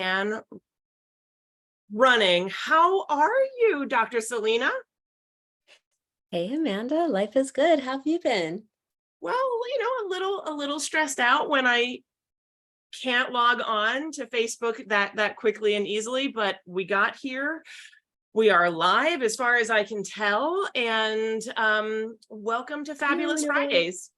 and running. How are you, Dr. Selena? Hey, Amanda, life is good. How have you been? Well, a little stressed out when I can't log on to Facebook that quickly and easily, but we got here. We are live as far as I can tell, and welcome to Fabulous Fridays.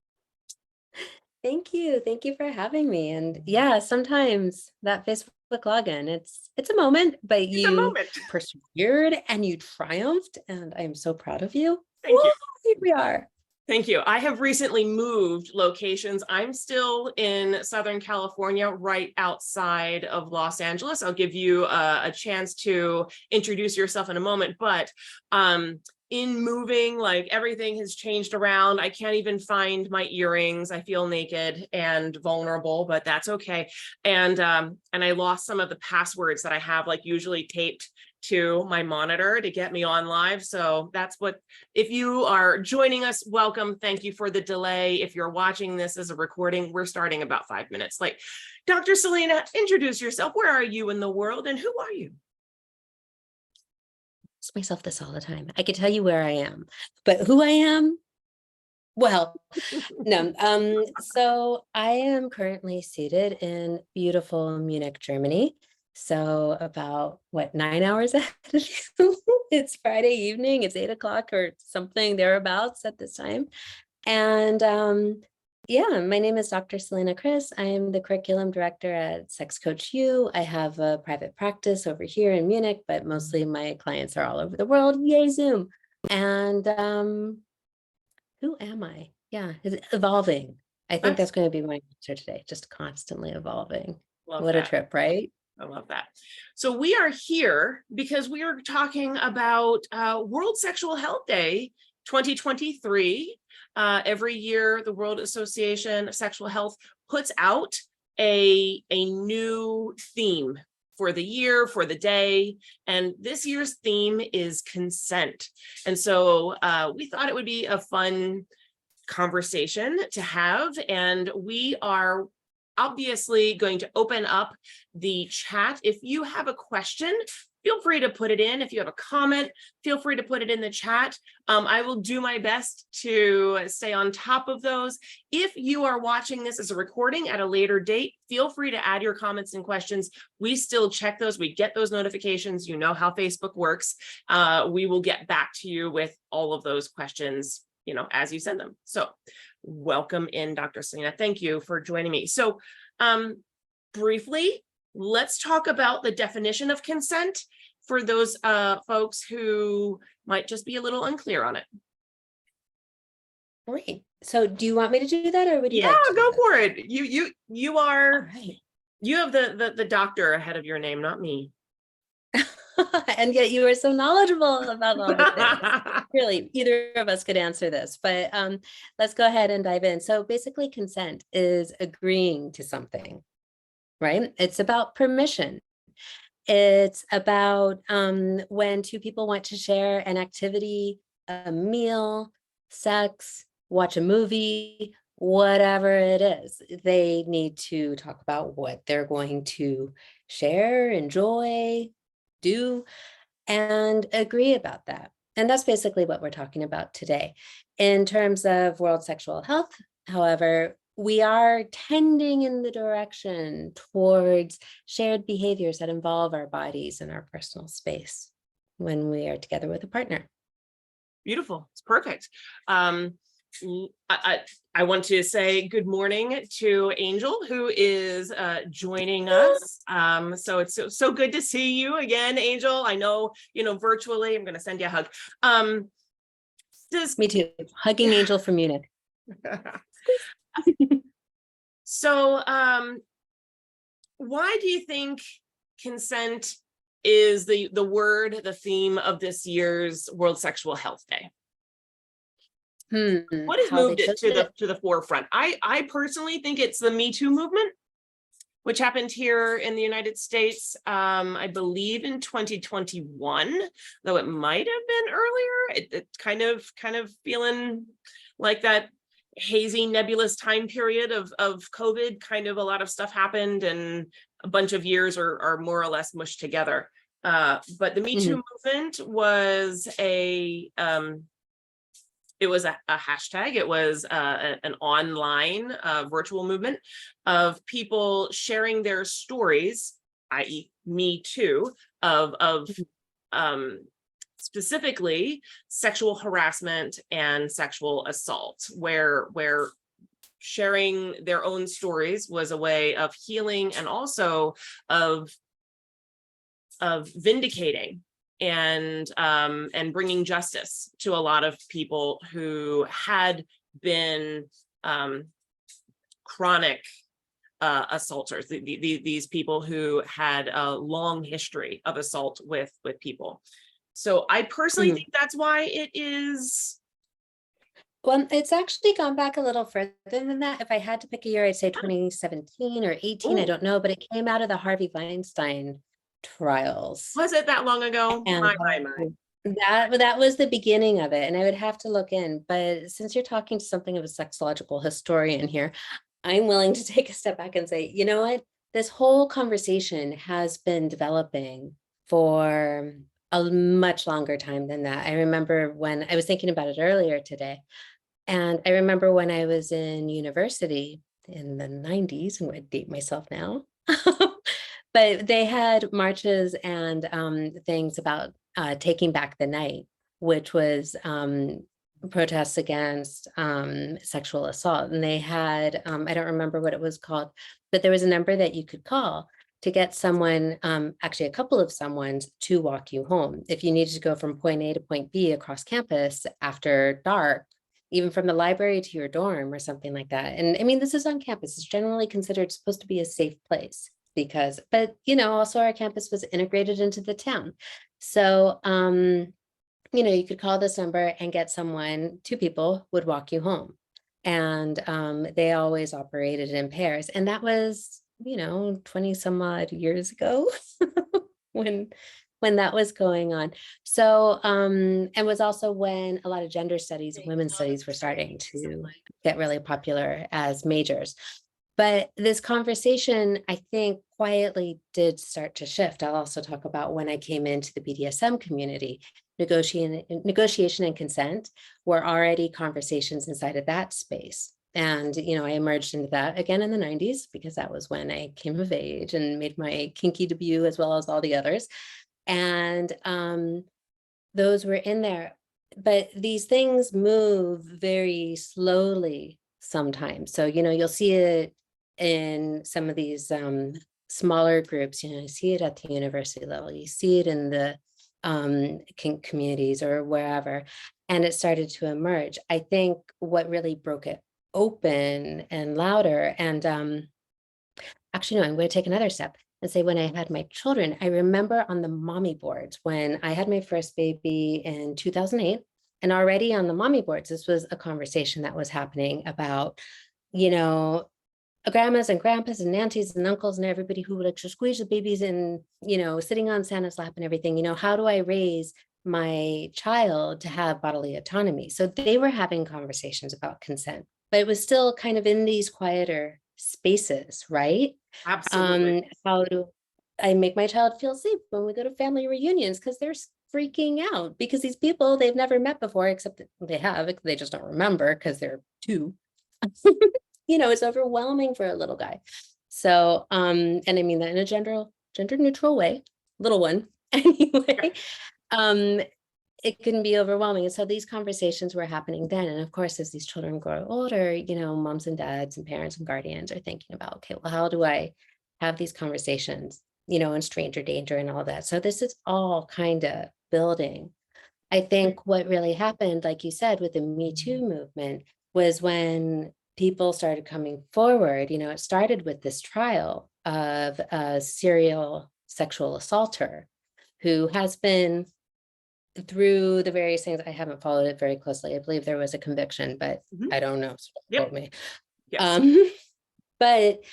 Thank you. Thank you for having me. And yeah, sometimes that Facebook login, it's a moment, but It's a you moment. persevered and you triumphed, and I'm so proud of you. Thank you. Here we are. Thank you. I have recently moved locations. I'm still in Southern California, right outside of Los Angeles. I'll give you a chance to introduce yourself in a moment, but in moving, like, everything has changed around. I can't even find my earrings. I feel naked and vulnerable, but that's okay. And I lost some of the passwords that I have, like, usually taped to my monitor to get me on live. So that's what, if you are joining us, welcome. Thank you for the delay. If you're watching this as a recording, we're starting about 5 minutes late. Dr. Selena, introduce yourself. Where are you in the world and who are you? Ask myself this all the time. I could tell you where I am, but who I am, well, no. So I am currently seated in beautiful Munich, Germany. So about 9 hours ahead of you. It's Friday evening, it's 8 o'clock or something thereabouts at this time. And yeah, my name is Dr. Selena Chris. I am the curriculum director at Sex Coach U. I have a private practice over here in Munich, but mostly my clients are all over the world. Yay, Zoom. And who am I? Yeah, it's evolving. I think that's going to be my answer today, just constantly evolving. What a trip, right? I love that. So we are here because we are talking about World Sexual Health Day 2023. Every year, the World Association of Sexual Health puts out a new theme for the year, for the day. And this year's theme is consent. And so we thought it would be a fun conversation to have. And we are obviously going to open up the chat. If you have a question, feel free to put it in. If you have a comment, feel free to put it in the chat. I will do my best to stay on top of those. If you are watching this as a recording at a later date, feel free to add your comments and questions. We still check those. We get those notifications. You know how Facebook works. We will get back to you with all of those questions, as you send them. So welcome in, Dr. Selena. Thank you for joining me. So briefly, let's talk about the definition of consent for those folks who might just be a little unclear on it. Great. So do you want me to do that, or would you like to go for it? You are, right. You have the doctor ahead of your name, not me. And yet you are so knowledgeable about all of this. Really, either of us could answer this, but let's go ahead and dive in. So basically, consent is agreeing to something, right? It's about permission. It's about when two people want to share an activity, a meal, sex, watch a movie, whatever it is. They need to talk about what they're going to share, enjoy, do, and agree about that. And that's basically what we're talking about today. In terms of World Sexual Health, however, we are tending in the direction towards shared behaviors that involve our bodies and our personal space when we are together with a partner. Beautiful. It's perfect. I want to say good morning to Angel, who is joining us. So it's so good to see you again, Angel. I know, virtually. I'm going to send you a hug. Me too. Hugging Angel from Munich. So why do you think consent is the theme of this year's World Sexual Health Day? What has moved it to the forefront? I personally think it's the Me Too movement, which happened here in the United States, I believe in 2021, though it might have been earlier. It's kind of feeling like that hazy, nebulous time period of COVID. Kind of a lot of stuff happened, and a bunch of years are more or less mushed together. But the Me Too movement was it was a hashtag. It was an online virtual movement of people sharing their stories, i.e. Me Too, of specifically sexual harassment and sexual assault, where sharing their own stories was a way of healing and also of vindicating and bringing justice to a lot of people who had been chronic assaulters, these people who had a long history of assault with people. So I personally think that's why it is. Well, it's actually gone back a little further than that. If I had to pick a year, I'd say 2017 or 18. I don't know, but it came out of the Harvey Weinstein trials. Was it that long ago? And My. that was the beginning of it. And I would have to look in. But since you're talking to something of a sexological historian here, I'm willing to take a step back and say, you know what? This whole conversation has been developing for a much longer time than that. I remember when I was thinking about it earlier today. And I remember when I was in university in the 90s, I'm going to date myself now, but they had marches and things about taking back the night, which was protests against sexual assault. And they had, I don't remember what it was called, but there was a number that you could call to get someone, actually a couple of someones, to walk you home. If you needed to go from point A to point B across campus after dark, even from the library to your dorm or something like that. And I mean, this is on campus. It's generally considered supposed to be a safe place because, but you know, also our campus was integrated into the town. So, you know, you could call this number and get someone, two people would walk you home. And they always operated in pairs. And that was, you know, 20 some odd years ago when that was going on. So, and was also when a lot of gender studies and women's studies were starting to get really popular as majors. But this conversation, I think, quietly did start to shift. I'll also talk about when I came into the BDSM community. Negotiation and consent were already conversations inside of that space. And, you know, I emerged into that again in the 90s because that was when I came of age and made my kinky debut as well as all the others. And those were in there. But these things move very slowly sometimes. So, you know, you'll see it in some of these smaller groups, you know, you see it at the university level, you see it in the kink communities or wherever, and it started to emerge. I think what really broke it open and louder, and actually, no, I'm going to take another step and say when I had my children, I remember on the mommy boards when I had my first baby in 2008, and already on the mommy boards, this was a conversation that was happening about, you know, grandmas and grandpas and aunties and uncles and everybody who would like to squeeze the babies and, you know, sitting on Santa's lap and everything, you know, how do I raise my child to have bodily autonomy? So they were having conversations about consent, but it was still kind of in these quieter spaces, right? Absolutely. How do I make my child feel safe when we go to family reunions? Because they're freaking out because these people they've never met before, except that they have, they just don't remember because they're two. You know, it's overwhelming for a little guy. So, and I mean that in a gender neutral way, little one anyway. It can be overwhelming. And so these conversations were happening then. And of course, as these children grow older, you know, moms and dads and parents and guardians are thinking about, okay, well, how do I have these conversations, you know, in stranger danger and all that. So this is all kind of building. I think what really happened, like you said, with the Me Too movement was when people started coming forward. You know, it started with this trial of a serial sexual assaulter who has been, through the various things, I haven't followed it very closely. I believe there was a conviction, but I don't know. So Yep. quote me. Yes. But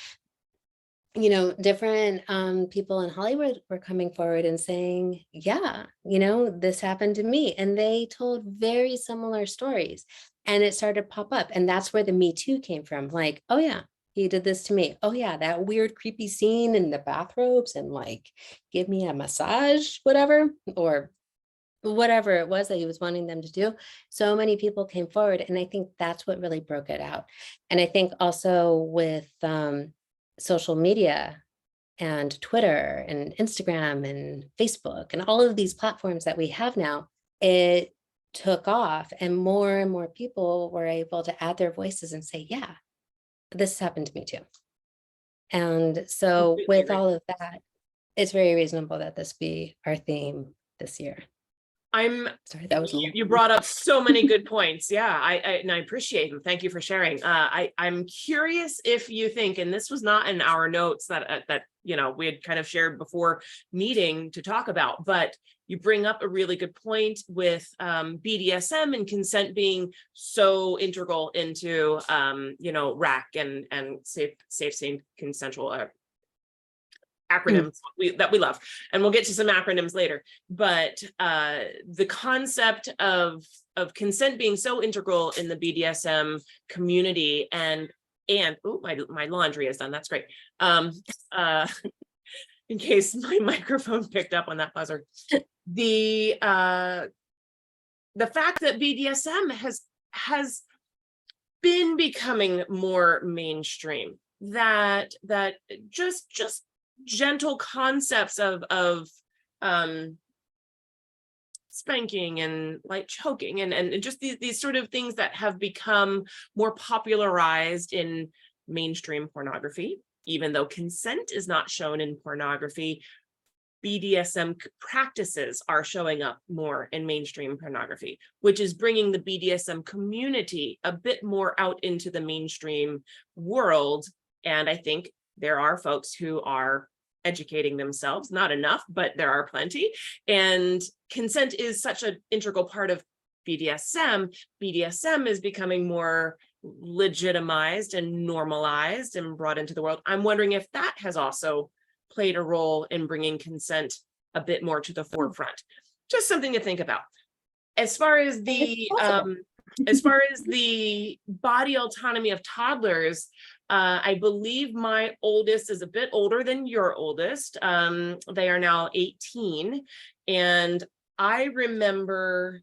you know, different people in Hollywood were coming forward and saying, yeah, you know, this happened to me. And they told very similar stories. And it started to pop up. And that's where the Me Too came from. Like, oh yeah, he did this to me. Oh yeah, that weird, creepy scene in the bathrobes and like, give me a massage, whatever, or whatever it was that he was wanting them to do. So many people came forward, and I think that's what really broke it out. And I think also with social media and Twitter and Instagram and Facebook and all of these platforms that we have now, it took off, and more people were able to add their voices and say, yeah, this happened to me too. And so Completely with agree. all of that, it's very reasonable that this be our theme this year. I'm Sorry, that was you brought up so many good points. Yeah, and I appreciate them. Thank you for sharing. I'm curious if you think, and this was not in our notes that we had kind of shared before meeting to talk about, but you bring up a really good point with BDSM and consent being so integral into RAC and safe, sane, consensual acronyms that we love, and we'll get to some acronyms later, but the concept of consent being so integral in the BDSM community, and oh, my laundry is done, that's great. In case my microphone picked up on that buzzer, the fact that BDSM has been becoming more mainstream, that just gentle concepts of spanking and like choking and just these sort of things that have become more popularized in mainstream pornography. Even though consent is not shown in pornography, BDSM practices are showing up more in mainstream pornography, which is bringing the BDSM community a bit more out into the mainstream world. And I think there are folks who are educating themselves, not enough, but there are plenty. And consent is such an integral part of BDSM. BDSM is becoming more legitimized and normalized and brought into the world. I'm wondering if that has also played a role in bringing consent a bit more to the forefront. Just something to think about. As far as the body autonomy of toddlers, I believe my oldest is a bit older than your oldest. They are now 18, and I remember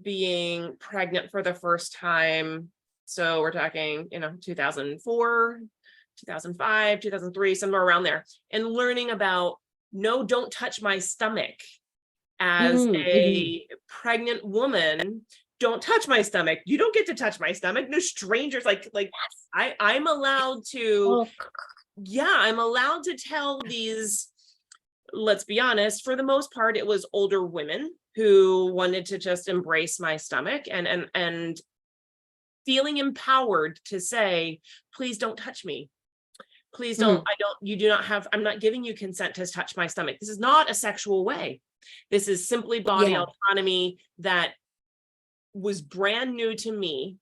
being pregnant for the first time. So we're talking, 2004, 2005, 2003, somewhere around there, and learning about, no, don't touch my stomach. As a pregnant woman, don't touch my stomach. You don't get to touch my stomach. No strangers, like I'm allowed to, I'm allowed to tell these, let's be honest, for the most part, it was older women who wanted to just embrace my stomach and feeling empowered to say, please don't touch me. Please don't, I'm not giving you consent to touch my stomach. This is not a sexual way. This is simply body autonomy that was brand new to me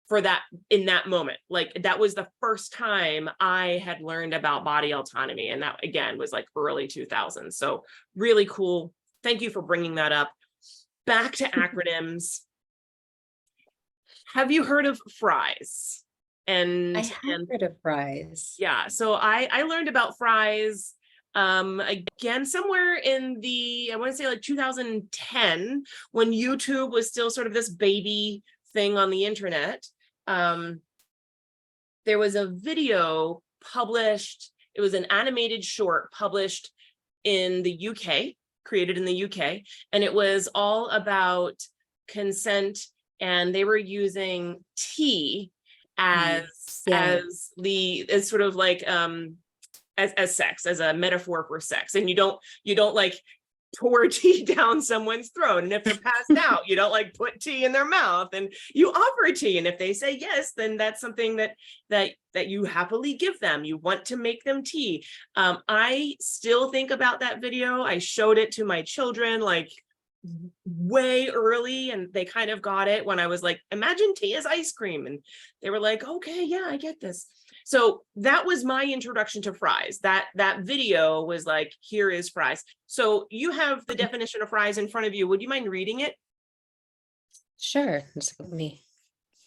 for that, in that moment. Like, that was the first time I had learned about body autonomy. And that, again, was like early 2000s. So really cool. Thank you for bringing that up. Back to acronyms. Have you heard of FRIES? And I have heard of FRIES. Yeah, so I learned about FRIES again somewhere in the, I want to say like 2010, when YouTube was still sort of this baby thing on the internet. There was a video published, it was an animated short published in the UK, created in the UK, and it was all about consent, and they were using tea as sort of like as sex, as a metaphor for sex. And you don't like pour tea down someone's throat, and if they're passed out, you don't like put tea in their mouth, and you offer tea, and if they say yes, then that's something that you happily give them. You want to make them tea. I still think about that video. I showed it to my children like way early, and they kind of got it when I was like, imagine tea as ice cream, and they were like, okay, yeah, I get this. So that was my introduction to FRIES. That video was like, here is FRIES. So you have the definition of FRIES in front of you. Would you mind reading it? Sure. Just let me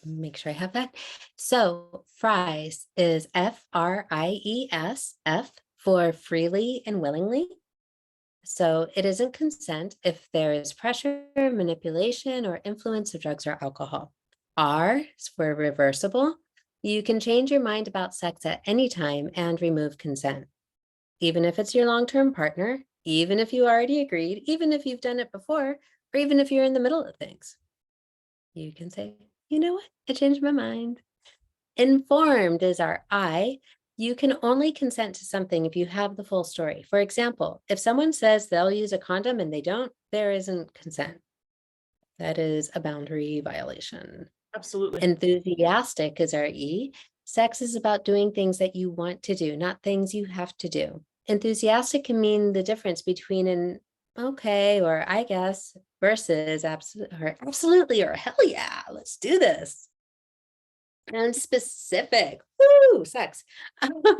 make sure I have that. So fries is FRIES, F for freely and willingly. So it isn't consent if there is pressure, manipulation, or influence of drugs or alcohol. R is for reversible. You can change your mind about sex at any time and remove consent, even if it's your long-term partner, even if you already agreed, even if you've done it before, or even if you're in the middle of things. You can say, you know what? I changed my mind. Informed is our I. You can only consent to something if you have the full story. For example, if someone says they'll use a condom and they don't, there isn't consent. That is a boundary violation. Absolutely. Enthusiastic is our E. Sex is about doing things that you want to do, not things you have to do. Enthusiastic can mean the difference between an okay or I guess versus absolutely or hell yeah, let's do this. And specific, woo, sex.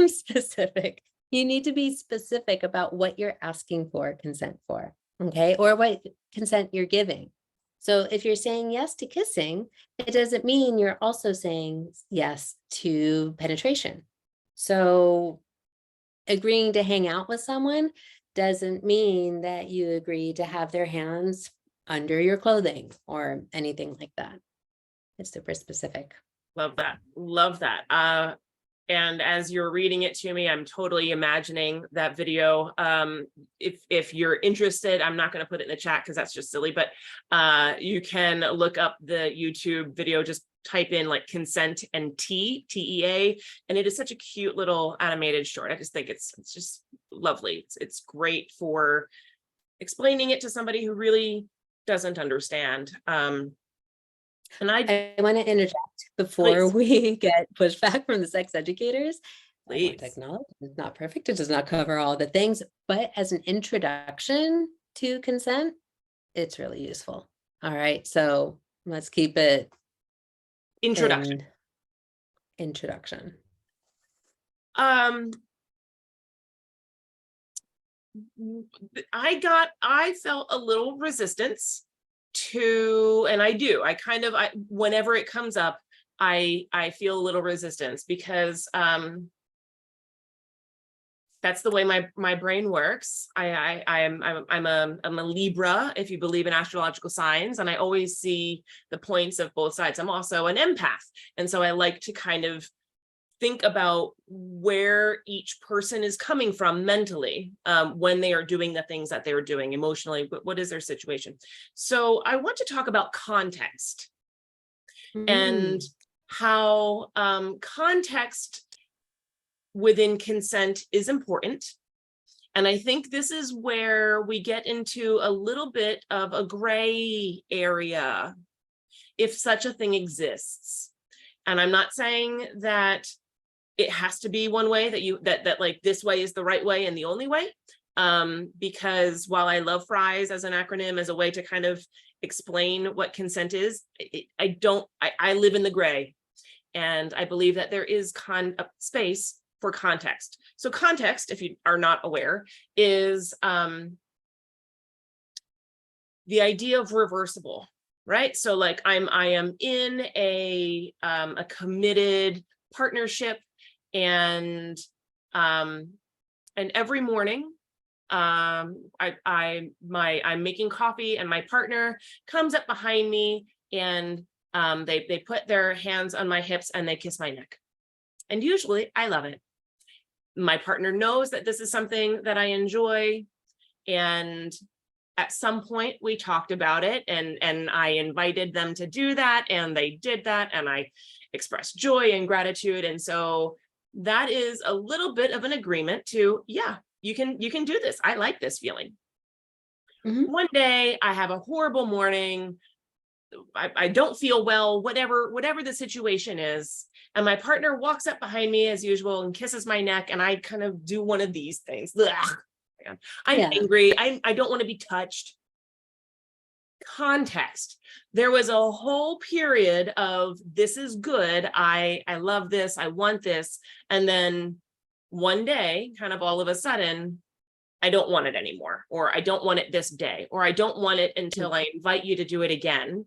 Specific. You need to be specific about what you're asking for consent for, okay? Or what consent you're giving. So if you're saying yes to kissing, it doesn't mean you're also saying yes to penetration. So agreeing to hang out with someone doesn't mean that you agree to have their hands under your clothing or anything like that. It's super specific. Love that. Love that. And as you're reading it to me, I'm totally imagining that video. If you're interested, I'm not going to put it in the chat because that's just silly, but you can look up the YouTube video, just type in like consent and TEA, and it is such a cute little animated short. I just think it's just lovely. It's great for explaining it to somebody who really doesn't understand. And I want to interject before please, we get pushback from the sex educators. I want to please. acknowledge it's not perfect. It does not cover all the things, but as an introduction to consent, it's really useful. All right, so let's keep it Introduction. Introduction. I felt a little resistance to, and whenever it comes up, I feel a little resistance because that's the way my brain works. I'm a Libra, if you believe in astrological signs, and I always see the points of both sides. I'm also an empath, and so I like to kind of think about where each person is coming from mentally when they are doing the things that they're doing emotionally. What is their situation? So I want to talk about context and how context within consent is important. And I think this is where we get into a little bit of a gray area, if such a thing exists. And I'm not saying that it has to be one way, that like this way is the right way and the only way. Because while I love FRIES as an acronym, as a way to kind of explain what consent is, I live in the gray. And I believe that there is space for context. So context, if you are not aware, is the idea of reversible, right? So like I am in a committed partnership, and every morning I'm making coffee, and my partner comes up behind me, and they put their hands on my hips and they kiss my neck. And usually I love it. My partner knows that this is something that I enjoy, and at some point we talked about it, and I invited them to do that, and they did that, and I expressed joy and gratitude. And so that is a little bit of an agreement to, yeah, you can do this. I like this feeling. One day I have a horrible morning. I don't feel well, whatever the situation is. And my partner walks up behind me as usual and kisses my neck. And I kind of do one of these things. Ugh. I'm angry. I don't want to be touched. Context. There was a whole period of this is good. I love this. I want this. And then one day, kind of all of a sudden, I don't want it anymore, or I don't want it this day, or I don't want it until I invite you to do it again.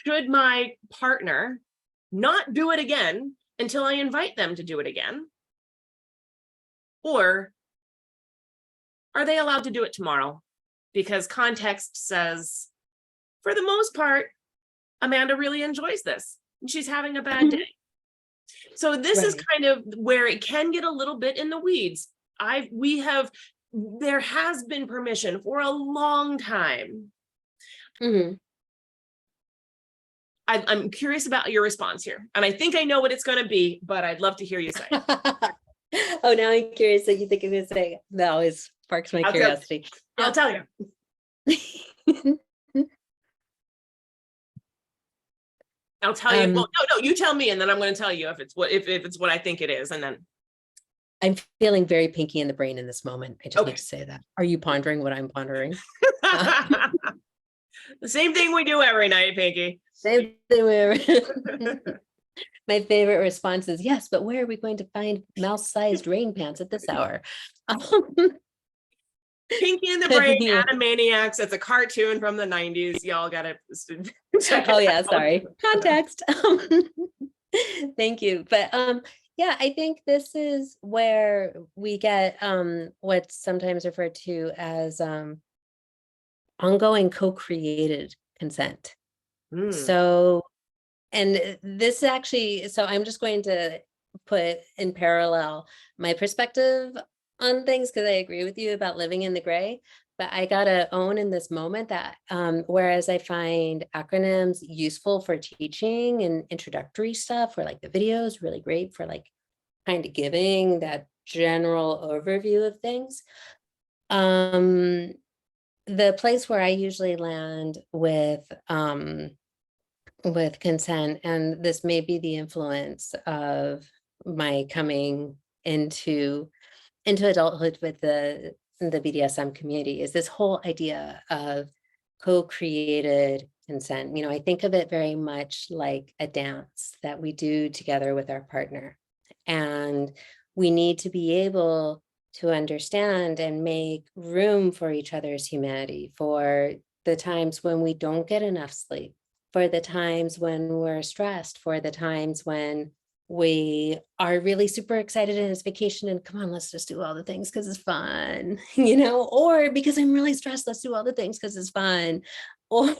should my partner not do it again until I invite them to do it again? Or are they allowed to do it tomorrow? Because context says, for the most part, Amanda really enjoys this and she's having a bad day. So this is kind of where it can get a little bit in the weeds. There has been permission for a long time. I'm curious about your response here. And I think I know what it's going to be, but I'd love to hear you say it. Oh, now I'm curious what you think I'm going to say. That always sparks my curiosity. I'll tell you. I'll tell you. Well, no, you tell me, and then I'm going to tell you if it's what I think it is, and then. I'm feeling very pinky in the brain in this moment. I just need to say that. Are you pondering what I'm pondering? The same thing we do every night, Pinky. Same thing. My favorite response is, yes, but where are we going to find mouse-sized rain pants at this hour? Pinky in the Brain, Animaniacs. It's a cartoon from the 90s. Y'all got to check it out. Yeah, sorry. Context. Thank you. But yeah, I think this is where we get what's sometimes referred to as ongoing co-created consent. So, and this actually, so I'm just going to put in parallel my perspective on things because I agree with you about living in the gray, but I gotta own in this moment that whereas I find acronyms useful for teaching and introductory stuff, or like the videos really great for like kind of giving that general overview of things. The place where I usually land with consent, and this may be the influence of my coming into adulthood with the BDSM community, is this whole idea of co-created consent. I think of it very much like a dance that we do together with our partner. And we need to be able to understand and make room for each other's humanity, for the times when we don't get enough sleep, for the times when we're stressed, for the times when we are really super excited and it's vacation and come on, let's just do all the things because it's fun, or because I'm really stressed, let's do all the things because it's fun, or,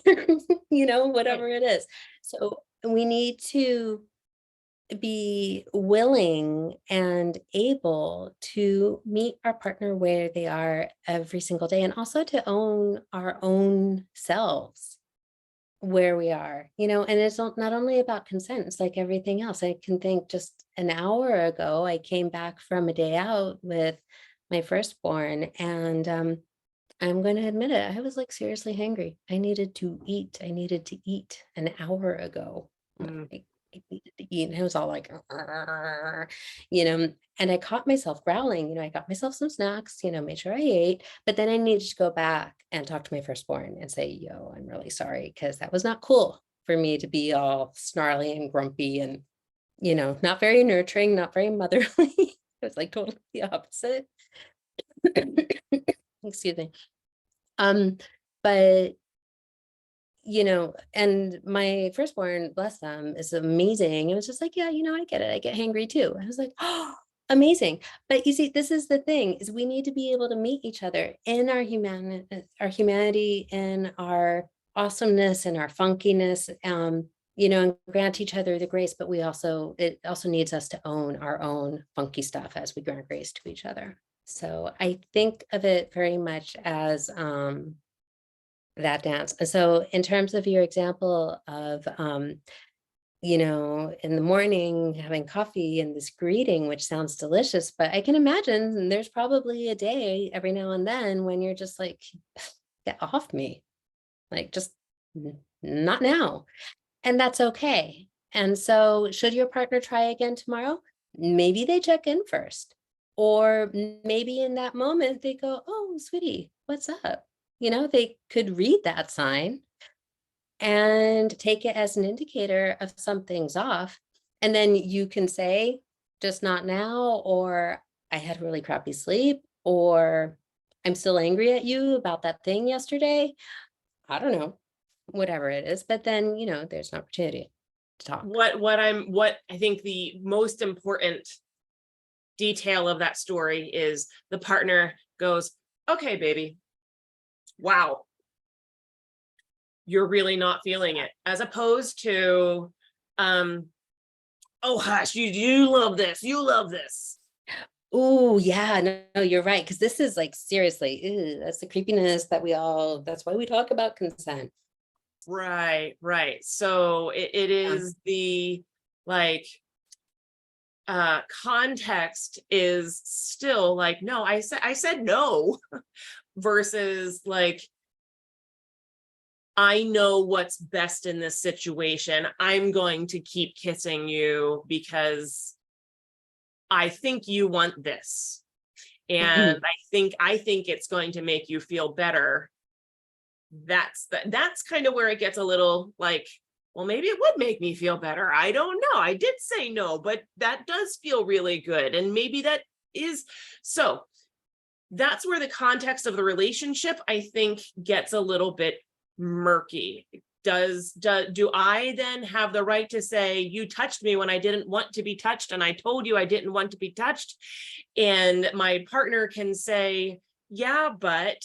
whatever it is. So we need to be willing and able to meet our partner where they are every single day, and also to own our own selves where we are, and it's not only about consent, it's like everything else. I can think just an hour ago, I came back from a day out with my firstborn, and I'm going to admit it, I was like seriously hangry. I needed to eat an hour ago. I needed to eat, and I was all like, and I caught myself growling, I got myself some snacks, made sure I ate, but then I needed to go back and talk to my firstborn and say, yo, I'm really sorry, because that was not cool for me to be all snarly and grumpy and, not very nurturing, not very motherly. It was like totally the opposite. Excuse me. But and my firstborn, bless them, is amazing. It was just like, yeah, I get it. I get hangry too. I was like, oh, amazing. But you see, this is the thing, is we need to be able to meet each other in our humanity, in our awesomeness and our funkiness, and grant each other the grace, but it also needs us to own our own funky stuff as we grant grace to each other. So I think of it very much as that dance. So in terms of your example of, in the morning having coffee and this greeting, which sounds delicious, but I can imagine there's probably a day every now and then when you're just like, get off me, like just not now. And that's okay. And so should your partner try again tomorrow? Maybe they check in first, or maybe in that moment they go, oh, sweetie, what's up? They could read that sign and take it as an indicator of something's off. And then you can say, just not now, or I had really crappy sleep, or I'm still angry at you about that thing yesterday. I don't know, whatever it is, but then, there's an opportunity to talk. What I think the most important detail of that story is the partner goes, okay, baby, wow, you're really not feeling it, as opposed to, oh hush, you love this, you love this. Oh yeah, no, you're right. Because this is like, seriously, ew, that's the creepiness that's why we talk about consent. Right. So it Yeah. is the, like, context is still like, no, I said no, versus like, I know what's best in this situation. I'm going to keep kissing you because I think you want this. And I think it's going to make you feel better. That's kind of where it gets a little like, well, maybe it would make me feel better. I don't know. I did say no, but that does feel really good. And maybe that is so. That's where the context of the relationship, I think, gets a little bit murky. Do I then have the right to say, you touched me when I didn't want to be touched, and I told you I didn't want to be touched? And my partner can say, yeah, but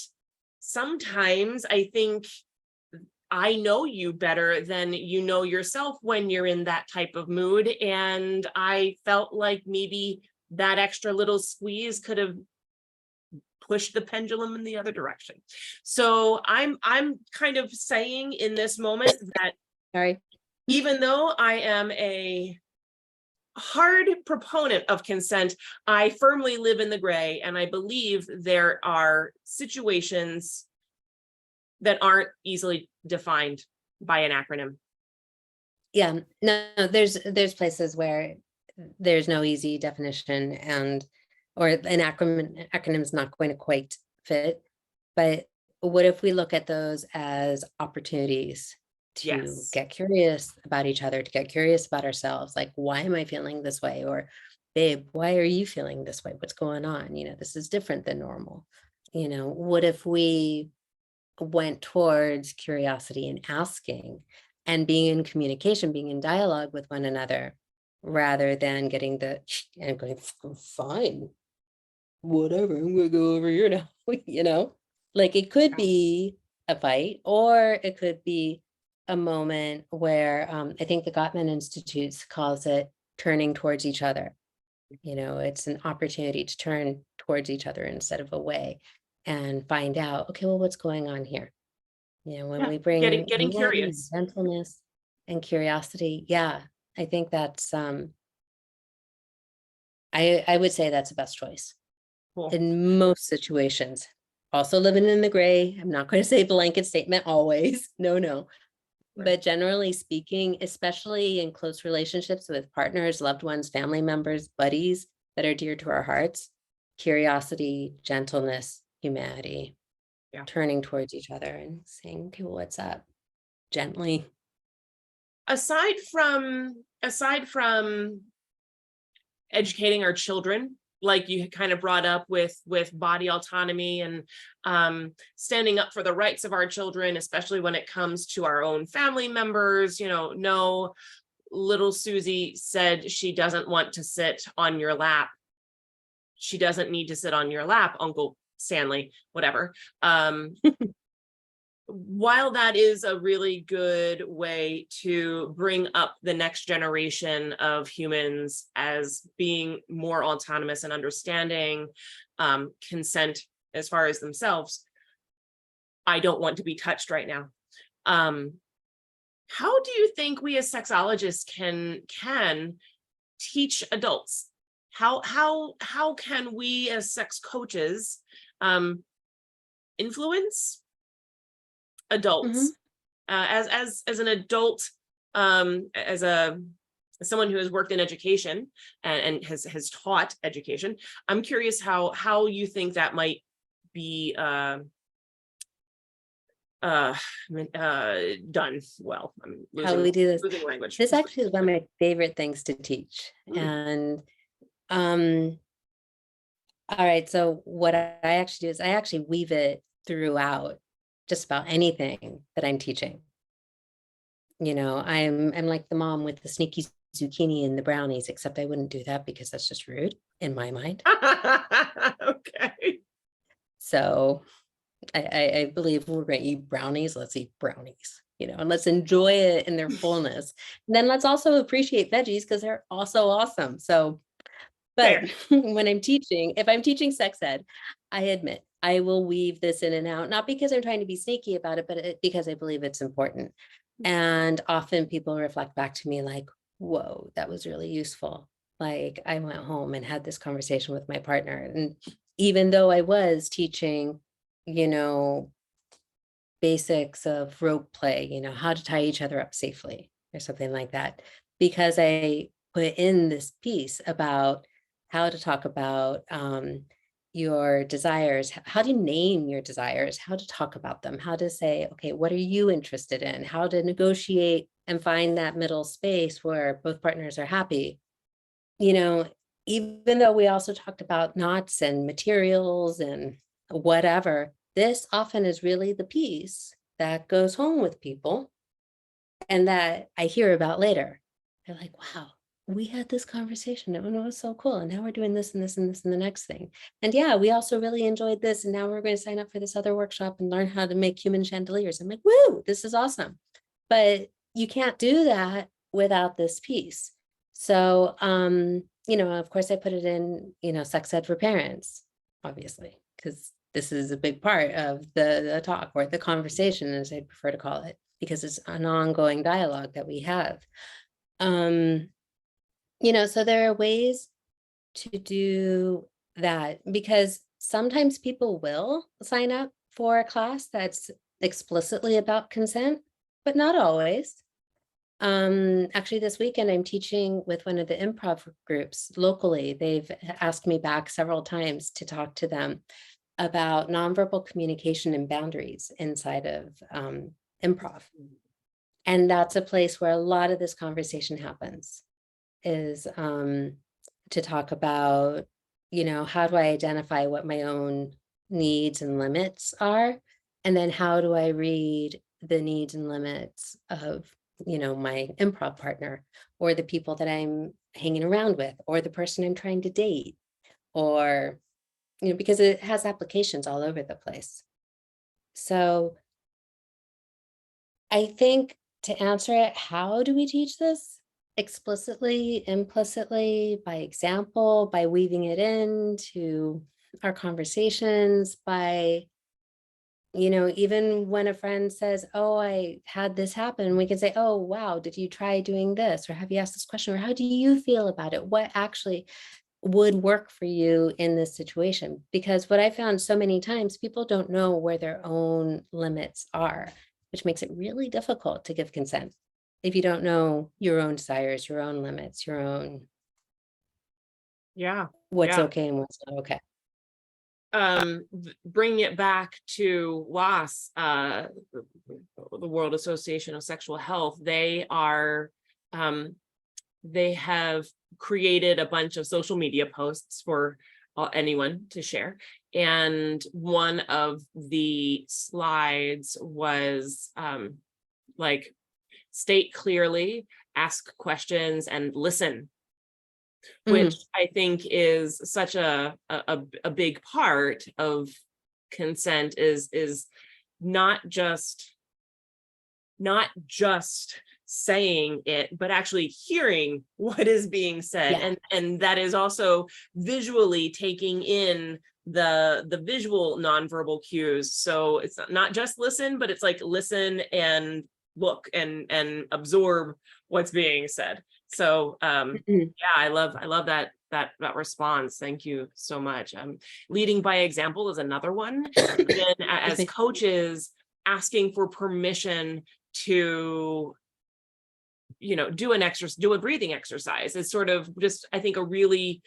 sometimes I think I know you better than you know yourself when you're in that type of mood. And I felt like maybe that extra little squeeze could have pushed the pendulum in the other direction. So I'm kind of saying in this moment that Sorry. even though I am a hard proponent of consent, I firmly live in the gray, and I believe there are situations that aren't easily defined by an acronym. Yeah, no, there's places where there's no easy definition, or an acronym is not going to quite fit. But what if we look at those as opportunities to Yes. get curious about each other, to get curious about ourselves? Like, why am I feeling this way? Or, babe, why are you feeling this way? What's going on? This is different than normal. What if we went towards curiosity and asking and being in communication, being in dialogue with one another, rather than getting and going, fine, whatever, I'm gonna go over here now. Like, it could be a fight, or it could be a moment where I think the Gottman Institute calls it turning towards each other. It's an opportunity to turn towards each other instead of away, and find out, okay, well, what's going on here? When Yeah. we bring Getting curious. gentleness and curiosity, yeah, I think that's I would say that's the best choice Cool. in most situations. Also living in the gray, I'm not going to say blanket statement always. No. Right. But generally speaking, especially in close relationships with partners, loved ones, family members, buddies that are dear to our hearts, curiosity, gentleness, humanity, Yeah. turning towards each other and saying, okay, well, what's up? Gently. Aside from educating our children, like you kind of brought up with body autonomy and standing up for the rights of our children, especially when it comes to our own family members. No, little Susie said she doesn't want to sit on your lap. She doesn't need to sit on your lap, Uncle Stanley, whatever. While that is a really good way to bring up the next generation of humans as being more autonomous and understanding consent as far as themselves, I don't want to be touched right now. How do you think we as sexologists can teach adults? How can we as sex coaches influence adults? As an adult, as someone who has worked in education and has taught education, I'm curious how you think that might be done well. I'm How we do this. losing language. This actually is one of my favorite things to teach. And all right, so what I actually do is I actually weave it throughout just about anything that I'm teaching. I'm like the mom with the sneaky zucchini and the brownies, except I wouldn't do that because that's just rude in my mind. Okay. So I believe we're going to eat brownies. Let's eat brownies, and let's enjoy it in their fullness. And then let's also appreciate veggies because they're also awesome. So, but Fair. when if I'm teaching sex ed, I admit I will weave this in and out, not because I'm trying to be sneaky about it, but because I believe it's important. And often people reflect back to me like, whoa, that was really useful. Like I went home and had this conversation with my partner. And even though I was teaching, you know, basics of rope play, how to tie each other up safely or something like that, because I put in this piece about how to talk about your desires, how to name your desires, how to talk about them, how to say, okay, what are you interested in, how to negotiate and find that middle space where both partners are happy. You know, even though we also talked about knots and materials and whatever, this often is really the piece that goes home with people and that I hear about later. They're like, wow, we had this conversation and it was so cool. And now we're doing this and this and this and the next thing. And yeah, we also really enjoyed this. And now we're going to sign up for this other workshop and learn how to make human chandeliers. I'm like, woo, this is awesome. But you can't do that without this piece. So, of course, I put it in, sex ed for parents, obviously, because this is a big part of the talk or the conversation, as I prefer to call it, because it's an ongoing dialogue that we have. So there are ways to do that because sometimes people will sign up for a class that's explicitly about consent, but not always. Actually, this weekend I'm teaching with one of the improv groups locally. They've asked me back several times to talk to them about nonverbal communication and boundaries inside of improv. And that's a place where a lot of this conversation happens, is to talk about, how do I identify what my own needs and limits are? And then how do I read the needs and limits of, my improv partner or the people that I'm hanging around with or the person I'm trying to date or, because it has applications all over the place. So I think to answer it, how do we teach this? Explicitly, implicitly, by example, by weaving it into our conversations, by, even when a friend says, oh, I had this happen, we can say, oh, wow, did you try doing this? Or have you asked this question? Or how do you feel about it? What actually would work for you in this situation? Because what I found so many times, people don't know where their own limits are, which makes it really difficult to give consent if you don't know your own desires, your own limits, your own what's okay and what's not okay. Bringing it back to WAS, the World Association of Sexual Health, they have created a bunch of social media posts for anyone to share. And one of the slides was like, state clearly, ask questions, and listen, which I think is such a big part of consent, is not just saying it, but actually hearing what is being said. And that is also visually taking in the visual nonverbal cues. So it's not just listen, but it's like listen and look and absorb what's being said. So I love that response. Thank you so much. Leading by example is another one. Then as coaches, asking for permission to do a breathing exercise is sort of just, I think, a really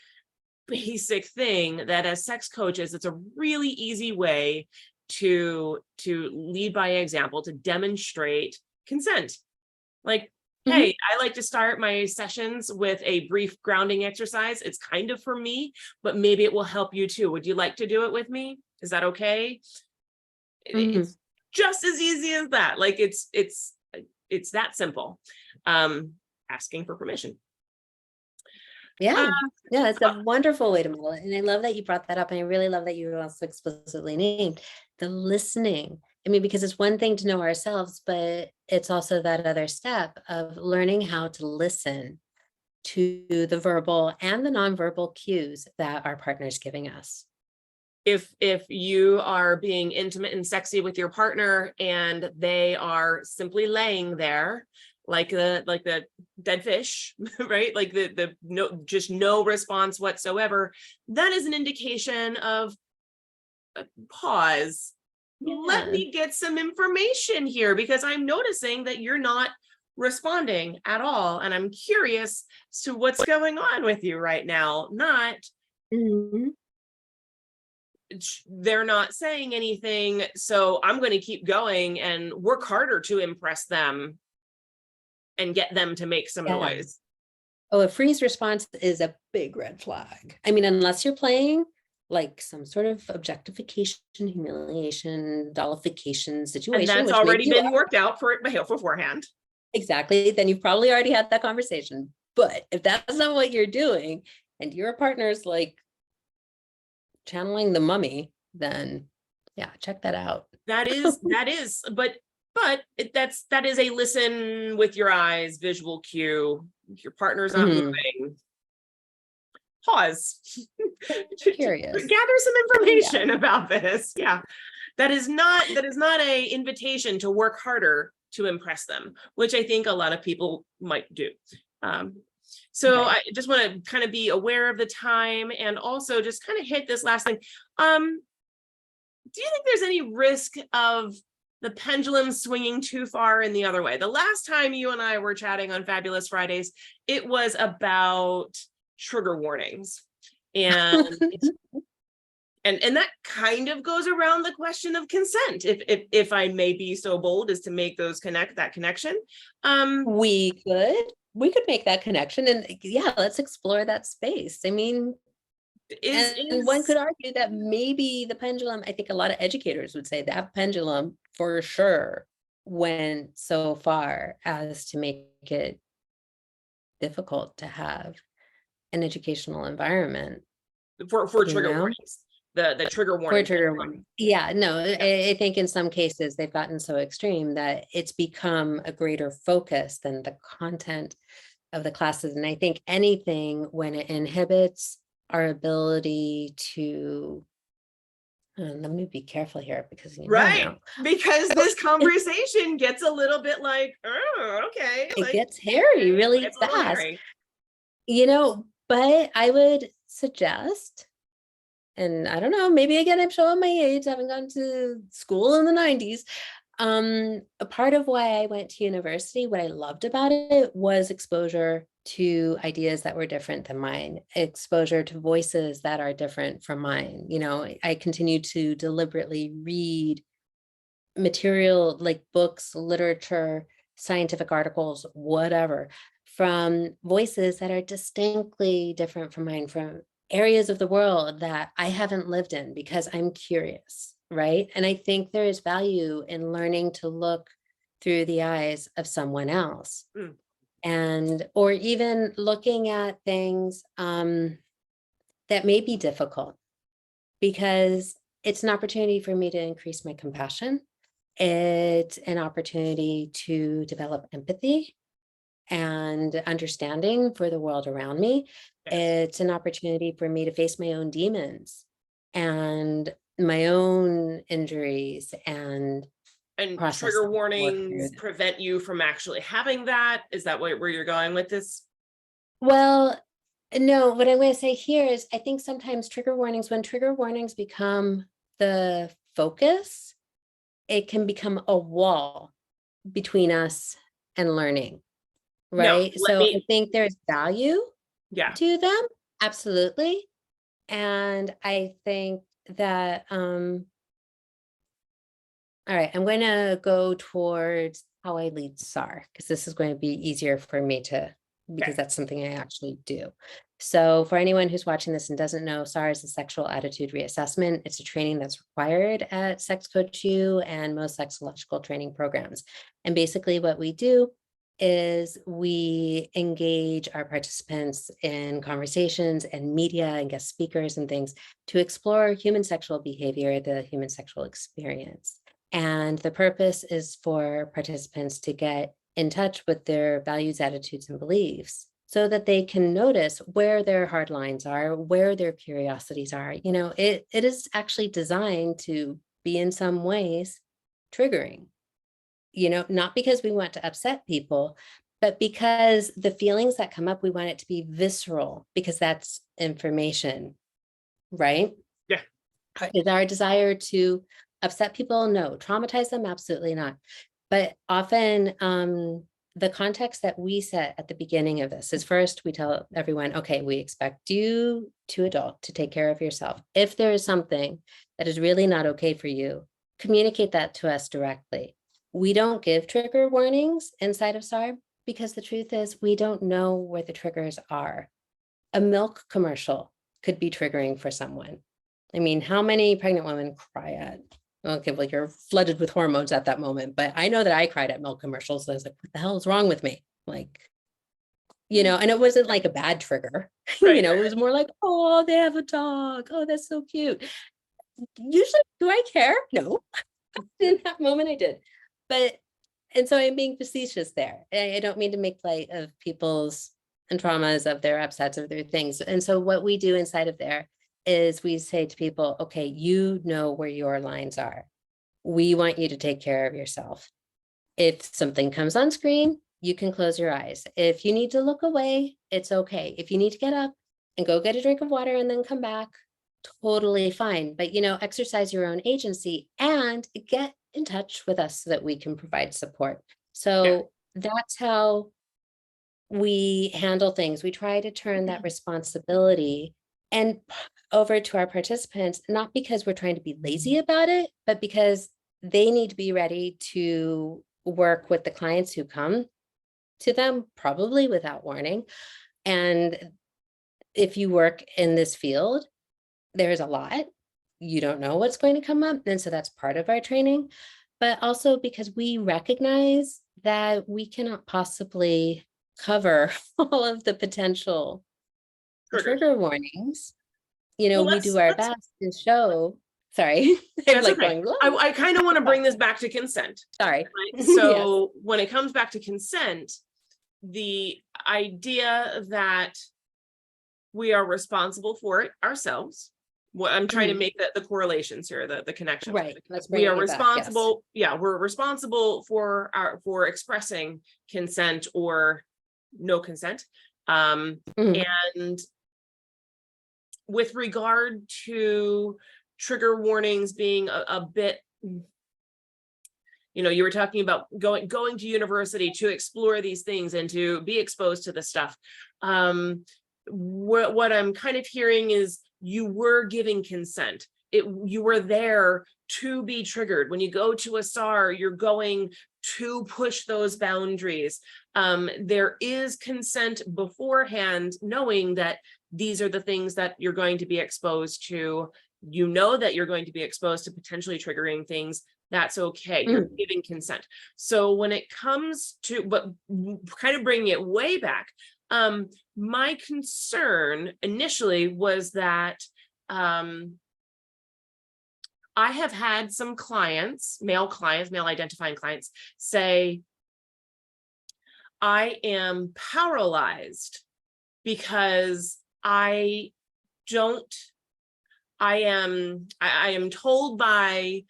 basic thing that as sex coaches, it's a really easy way to lead by example, to demonstrate consent. Like, hey, I like to start my sessions with a brief grounding exercise. It's kind of for me, but maybe it will help you too. Would you like to do it with me? Is that okay? It's just as easy as that. Like it's it's that simple. Asking for permission. Yeah, yeah, it's a wonderful way to model it. And I love that you brought that up. And I really love that you also explicitly named the listening. I mean, because it's one thing to know ourselves, but it's also that other step of learning how to listen to the verbal and the nonverbal cues that our partner is giving us. If you are being intimate and sexy with your partner and they are simply laying there like the dead fish, right? Like the no, just no response whatsoever, that is an indication of pause. Let Yeah. me get some information here, because I'm noticing that you're not responding at all, and I'm curious as to what's going on with you right now. Not Mhm. they're not saying anything, so I'm going to keep going and work harder to impress them and get them to make some Yeah. noise. Oh, a freeze response is a big red flag. I mean, unless you're playing like some sort of objectification, humiliation, dollification And situation, that's which maybe already you been are. worked out for beforehand. Exactly, then you've probably already had that conversation. But if that's not what you're doing and your partner's like channeling the mummy, then yeah, check that out. That is, but that is a listen with your eyes, visual cue. If your partner's not Mhm. moving, pause. Curious. Gather some Yeah. information about this. Yeah. That is not a invitation to work harder to impress them, which I think a lot of people might do. So Right. I just want to kind of be aware of the time, and also just kind of hit this last thing. Do you think there's any risk of the pendulum swinging too far in the other way? The last time you and I were chatting on Fabulous Fridays, it was about trigger warnings. And and that kind of goes around the question of consent, if I may be so bold as to make that connection. We could make that connection, and yeah, let's explore that space. I mean, and one could argue that maybe the pendulum, I think a lot of educators would say that pendulum for sure went so far as to make it difficult to have an educational environment, for you trigger know? warnings, the trigger For warning trigger pendulum. warning. Yeah, no, Yeah. I think in some cases they've gotten so extreme that it's become a greater focus than the content of the classes. And I think anything when it inhibits our ability to, let me be careful here because Right. now Because this conversation gets a little bit like, oh, okay. it Like, gets hairy really it's a little fast, hairy. but I would suggest, and I don't know, maybe again, I'm showing my age, I haven't gone to school in the 90s. A part of why I went to university, what I loved about it was exposure to ideas that were different than mine, exposure to voices that are different from mine. I continue to deliberately read material like books, literature, scientific articles, whatever, from voices that are distinctly different from mine, from areas of the world that I haven't lived in because I'm curious, right? And I think there is value in learning to look through the eyes of someone else. Mm. And or even looking at things that may be difficult, because it's an opportunity for me to increase my compassion. It's an opportunity to develop empathy and understanding for the world around me. Yes. It's an opportunity for me to face my own demons and my own injuries and process trigger them, work through warnings them. prevent you from actually having that. Is that where you're going with this? Well, no, what I'm going to say here is I think sometimes when trigger warnings become the focus, it can become a wall between us and learning, No, right? So I think there's value yeah. to them, absolutely. And I think that, all right, I'm going to go towards how I lead SAR, because this is going to be easier for me to, because that's something I actually do. So for anyone who's watching this and doesn't know, SAR is a sexual attitude reassessment. It's a training that's required at Sex Coach U and most sexological training programs. And basically what we do is we engage our participants in conversations and media and guest speakers and things to explore human sexual behavior, the human sexual experience. And the purpose is for participants to get in touch with their values, attitudes, and beliefs so that they can notice where their hard lines are, where their curiosities are. You know, it is actually designed to be in some ways triggering, you know, not because we want to upset people, but because the feelings that come up, we want it to be visceral because that's information, right? Yeah. Is our desire to upset people? No. Traumatize them? Absolutely not. But often, the context that we set at the beginning of this is first, we tell everyone, okay, we expect you to adult to take care of yourself. If there is something that is really not okay for you, communicate that to us directly. We don't give trigger warnings inside of SAR because the truth is we don't know where the triggers are. A milk commercial could be triggering for someone. I mean, how many pregnant women cry at? Okay, well, you're flooded with hormones at that moment, but I know that I cried at milk commercials. So I was like, what the hell is wrong with me? Like, you know, and it wasn't like a bad trigger, Right, you know, it was more like, oh, they have a dog. Oh, that's so cute. Usually, do I care? No. In that moment, I did. But, and so I'm being facetious there. I don't mean to make light of people's and traumas of their upsets of their things. And so what we do inside of there is we say to people, okay, you know where your lines are. We want you to take care of yourself. If something comes on screen, you can close your eyes. If you need to look away, it's okay. If you need to get up and go get a drink of water and then come back, totally fine. But, you know, exercise your own agency and get in touch with us so that we can provide support. So that's how we handle things. We try to turn that responsibility and over to our participants, not because we're trying to be lazy about it, but because they need to be ready to work with the clients who come to them, probably without warning. And if you work in this field, there's a lot. You don't know what's going to come up. And so that's part of our training, but also because we recognize that we cannot possibly cover all of the potential trigger warnings. You know, Well, we do our best to show, sorry, I'm that's like okay. going, I kind of want to bring this back to consent. sorry. Right? So when it comes back to consent, the idea that we are responsible for it ourselves. What I'm trying to make the correlations here, the connections. Right. Let's bring We are it back, yes. responsible. Yeah, we're responsible for expressing consent or no consent. And with regard to trigger warnings being a bit, you know, you were talking about going to university to explore these things and to be exposed to the stuff. What I'm kind of hearing is you were giving consent. You were there to be triggered. When you go to a SAR, you're going to push those boundaries. There is consent beforehand, knowing that these are the things that you're going to be exposed to. You know that you're going to be exposed to potentially triggering things. That's okay. You're giving consent. So when it comes to, but kind of bringing it way back, my concern initially was that I have had some clients, male identifying clients, say, I am paralyzed because I am told by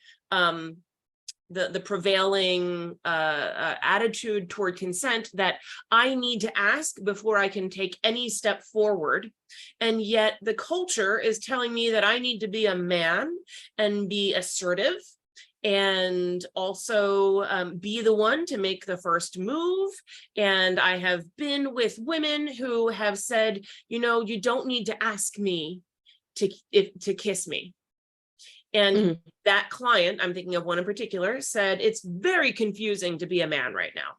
the prevailing attitude toward consent that I need to ask before I can take any step forward. And yet the culture is telling me that I need to be a man and be assertive and also be the one to make the first move. And I have been with women who have said, you know, you don't need to ask me to kiss me. And that client, I'm thinking of one in particular, said it's very confusing to be a man right now.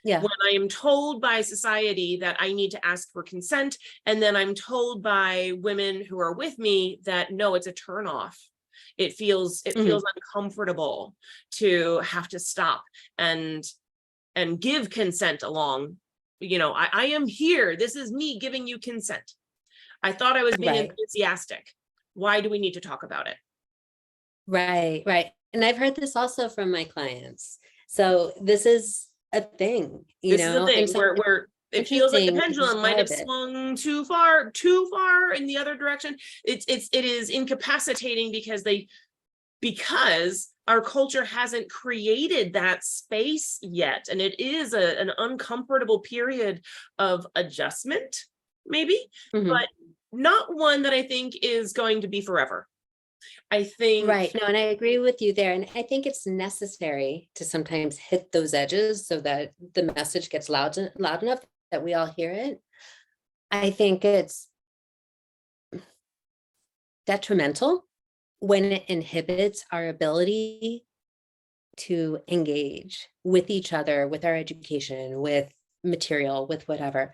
Yeah. When I am told by society that I need to ask for consent, and then I'm told by women who are with me that no, it's a turnoff. It feels Mhm. uncomfortable to have to stop and give consent along. I am here. This is me giving you consent. I thought I was being Right. enthusiastic. Why do we need to talk about it? Right. Right. And I've heard this also from my clients. So this is a thing, This is the and thing so where it feels like the interesting to pendulum might have describe it. swung too far in the other direction. It is incapacitating because our culture hasn't created that space yet, and it is an uncomfortable period of adjustment, maybe, Mhm. but not one that I think is going to be forever. I think. Right. No, and I agree with you there. And I think it's necessary to sometimes hit those edges so that the message gets loud enough that we all hear it. I think it's detrimental when it inhibits our ability to engage with each other, with our education, with material, with whatever.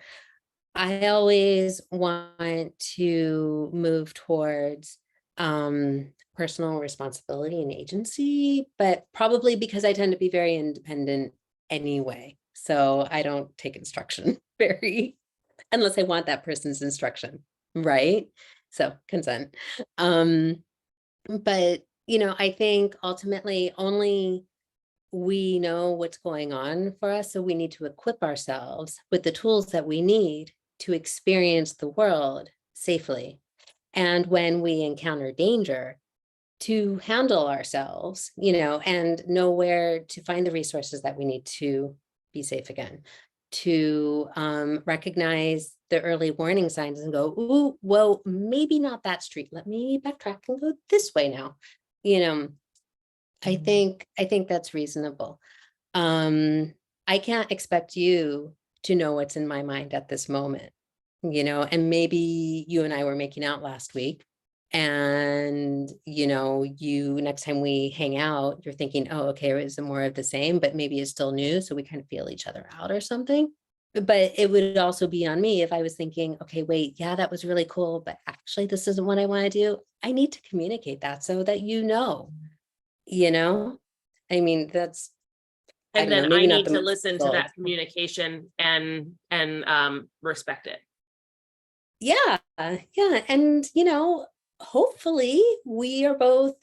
I always want to move towards personal responsibility and agency, but probably because I tend to be very independent anyway. So I don't take instruction very, unless I want that person's instruction, right? So consent. Um, but I think ultimately only we know what's going on for us. So we need to equip ourselves with the tools that we need to experience the world safely. And when we encounter danger, to handle ourselves, and know where to find the resources that we need to be safe again, to recognize the early warning signs and go, ooh, well, maybe not that street. Let me backtrack and go this way now. You know, I think that's reasonable. I can't expect you to know what's in my mind at this moment, and maybe you and I were making out last week and, you next time we hang out, you're thinking, oh, okay, is it more of the same, but maybe it's still new. So we kind of feel each other out or something. But it would also be on me if I was thinking, okay, wait, yeah, that was really cool, but actually this isn't what I want to do. I need to communicate that so that you know, I mean, I And don't know, then I maybe not need the to most listen to goal. that communication and respect it. Yeah, yeah. And, hopefully we are both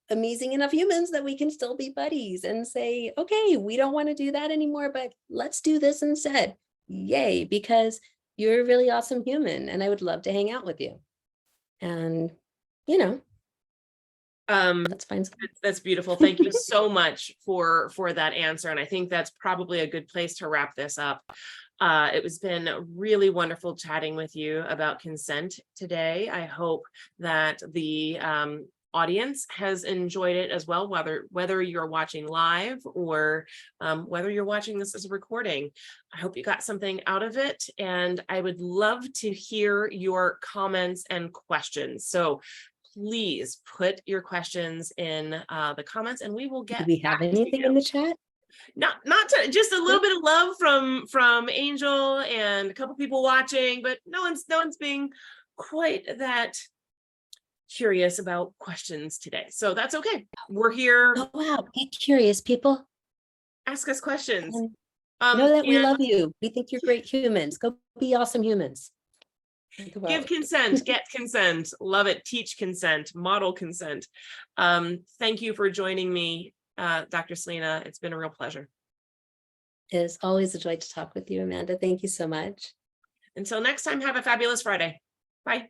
amazing enough humans that we can still be buddies and say, okay, we don't want to do that anymore, but let's do this instead. Yay, because you're a really awesome human and I would love to hang out with you. And, you know, let's find some. That's beautiful. Thank you so much for that answer. And I think that's probably a good place to wrap this up. It has been really wonderful chatting with you about consent today. I hope that the audience has enjoyed it as well, whether you're watching live or whether you're watching this as a recording. I hope you got something out of it, and I would love to hear your comments and questions. So please put your questions in the comments and we will Do get we have back to anything in you. the chat? Not to, just a little bit of love from Angel and a couple people watching, but no one's being quite that curious about questions today. So that's okay. We're here. Oh, wow. Be curious, people. Ask us questions. And know that we And love you. We think you're great humans. Go be awesome humans. give Well, consent, get consent, love it, teach consent, model consent. Thank you for joining me, Dr. Selena. It's been a real pleasure. it's always a joy to talk with you, Amanda. Thank you so much. Until next time, have a fabulous Friday. Bye.